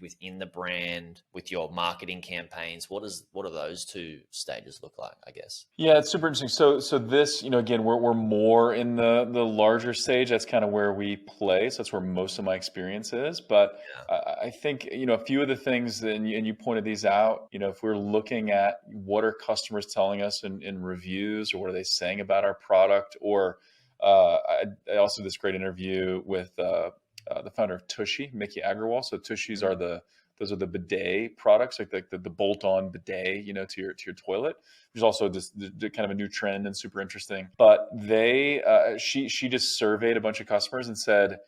within the brand with your marketing campaigns? What do those two stages look like, I guess? Yeah, it's super interesting. So this, again, we're more in the larger stage. That's kind of where we play. So that's where most of my experience is. But I think, a few of the things, and you pointed these out, if we're looking at what are customers telling us in reviews, or what are they saying about our product, or I also did this great interview with the founder of Tushy, Mickey Agrawal. So Tushies are those are the bidet products, like the bolt-on bidet, to your toilet, which is also this kind of a new trend and super interesting. But she just surveyed a bunch of customers and said,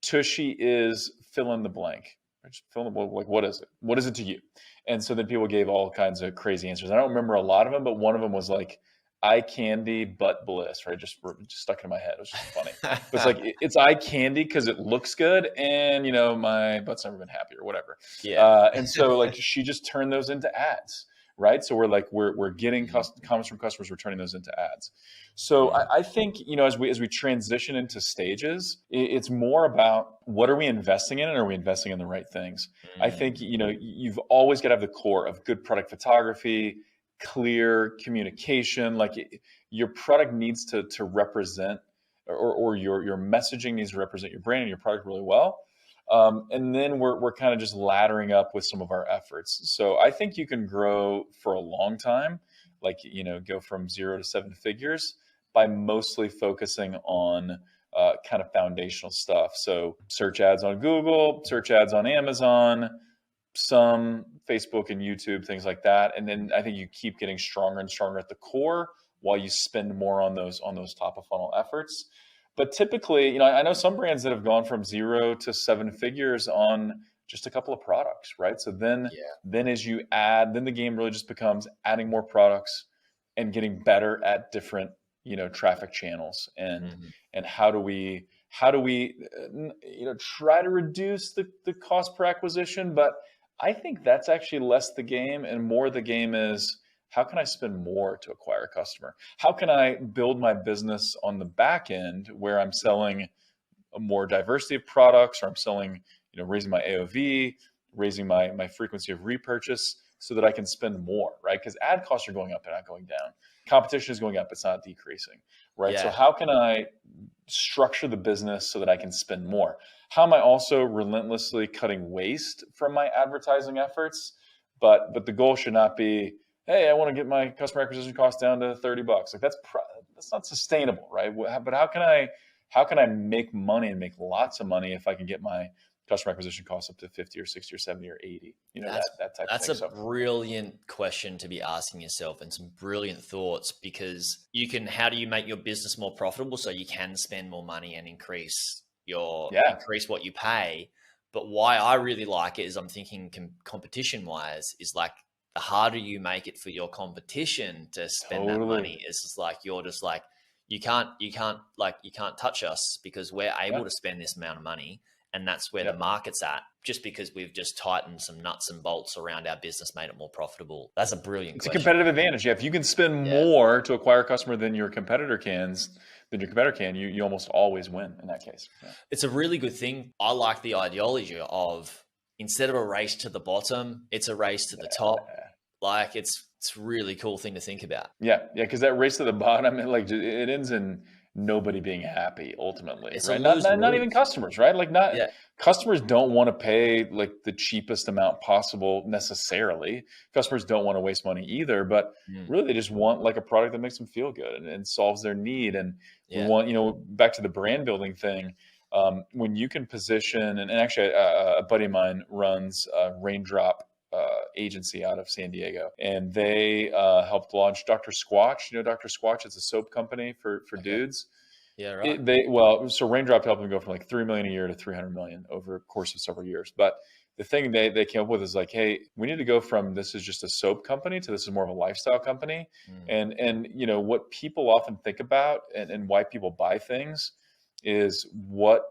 Tushy is fill in the blank. Just fill in the blank. Like, what is it? What is it to you? And so then people gave all kinds of crazy answers. I don't remember a lot of them, but one of them was like, eye candy, butt bliss, right? Just stuck in my head. It was just funny. It's like, it's eye candy because it looks good, and my butt's never been happy, or whatever. Yeah. And so like she just turned those into ads, right? So we're getting comments from customers, we're turning those into ads. So I think as we transition into stages, it's more about what are we investing in, and are we investing in the right things? I think you've always got to have the core of good product photography, clear communication. Like your product needs to represent, or your messaging needs to represent your brand and your product really well. And then we're kind of just laddering up with some of our efforts. So I think you can grow for a long time, like, go from 0 to 7 figures by mostly focusing on kind of foundational stuff. So search ads on Google, search ads on Amazon, some Facebook and YouTube, things like that. And then I think you keep getting stronger and stronger at the core while you spend more on those top of funnel efforts. But typically, I know some brands that have gone from 0 to 7 figures on just a couple of products, right? So then as you add, then the game really just becomes adding more products and getting better at different, traffic channels. And how do we try to reduce the cost per acquisition? But I think that's actually less the game, and more the game is, how can I spend more to acquire a customer? How can I build my business on the back end where I'm selling a more diversity of products, or I'm selling, raising my AOV, raising my frequency of repurchase, so that I can spend more, right? Because ad costs are going up and not going down. Competition is going up, it's not decreasing, right? So how can I structure the business so that I can spend more? How am I also relentlessly cutting waste from my advertising efforts? But the goal should not be, hey, I want to get my customer acquisition cost down to $30. Like that's not sustainable, right? But how can I make money, and make lots of money, if I can get my customer acquisition costs up to 50 or 60 or 70 or 80? That type of thing. That's a brilliant question to be asking yourself, and some brilliant thoughts, because how do you make your business more profitable so you can spend more money and increase what you pay? But why I really like it is, I'm thinking competition wise, is like, the harder you make it for your competition to spend that money, it's just like, you're just like, you can't touch us, because we're able to spend this amount of money. And that's where the market's at, just because we've just tightened some nuts and bolts around our business, made it more profitable. That's a brilliant question. It's a competitive advantage. Yeah, if you can spend more to acquire a customer than your competitor can, you almost always win in that case. Yeah. It's a really good thing. I like the ideology of, instead of a race to the bottom, it's a race to the top. Like it's a really cool thing to think about. Yeah, because that race to the bottom, it ends in nobody being happy ultimately. It's right? Not even customers, right? Customers don't want to pay like the cheapest amount possible necessarily. Customers don't want to waste money either, but really they just want like a product that makes them feel good and solves their need. And we want, back to the brand building thing, when you can position, and actually a buddy of mine runs Raindrop agency out of San Diego, and they helped launch Dr. Squatch. Dr. Squatch is a soap company for dudes. Yeah, right. So Raindrop helped them go from like $3 million a year to $300 million over a course of several years. But the thing they came up with is like, hey, we need to go from this is just a soap company to this is more of a lifestyle company. And what people often think about and why people buy things is what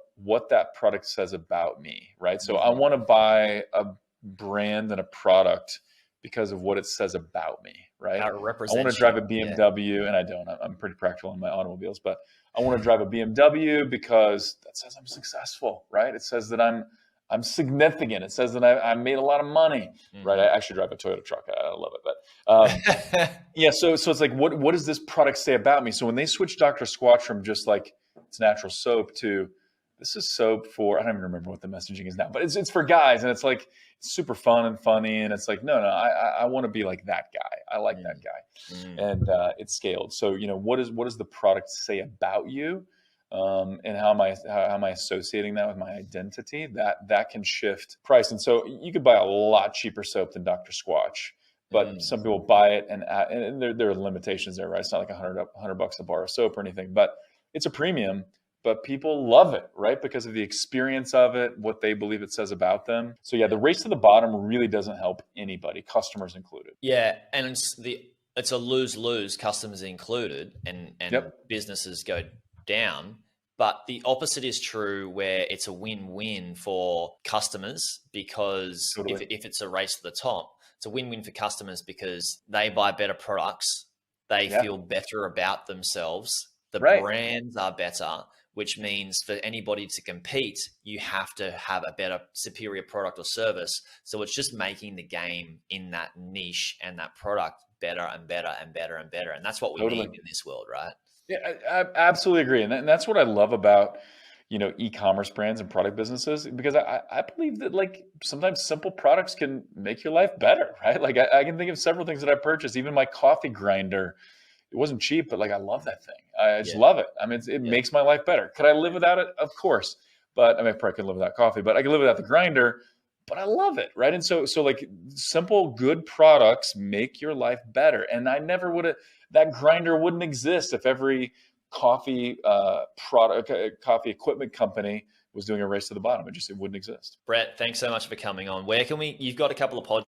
that product says about me, right? So I want to buy a brand and a product because of what it says about me, right? I want to drive a BMW, and I don't. I'm pretty practical on my automobiles, but I want to drive a BMW because that says I'm successful, right? It says that I'm I'm significant. It says that I made a lot of money, right? I actually drive a Toyota truck. I love it. But yeah, so it's like, what does this product say about me? So when they switch Dr. Squatch from just like it's natural soap to this is soap for, I don't even remember what the messaging is now, but it's for guys, and it's like it's super fun and funny, and it's like, no, I want to be like that guy. I like that guy, and it's scaled. So what does the product say about you? And how am I associating that with my identity? That can shift price. And so you could buy a lot cheaper soap than Dr. Squatch, but some people buy it, and there are limitations there, right? It's not like $100 a bar of soap or anything, but it's a premium. But people love it, right? Because of the experience of it, what they believe it says about them. So yeah, the race to the bottom really doesn't help anybody, customers included. Yeah, and it's a lose-lose, customers included, and businesses go down. But the opposite is true, where it's a win-win for customers, because if it's a race to the top, it's a win-win for customers because they buy better products, they feel better about themselves, the brands are better, which means for anybody to compete, you have to have a better, superior product or service. So it's just making the game in that niche and that product better and better and better and better. And that's what we need in this world, right? Yeah, I absolutely agree. And that's what I love about, e-commerce brands and product businesses, because I believe that like sometimes simple products can make your life better, right? Like I can think of several things that I purchased, even my coffee grinder. It wasn't cheap, but like I love that thing. I just love it. I mean, it makes my life better. Could I live without it? Of course. But I mean, I probably could live without coffee, but I could live without the grinder, but I love it. Right. And so like simple, good products make your life better. And I never would have, that grinder wouldn't exist if every coffee coffee equipment company was doing a race to the bottom. It wouldn't exist. Brett, thanks so much for coming on. Where can you've got a couple of podcasts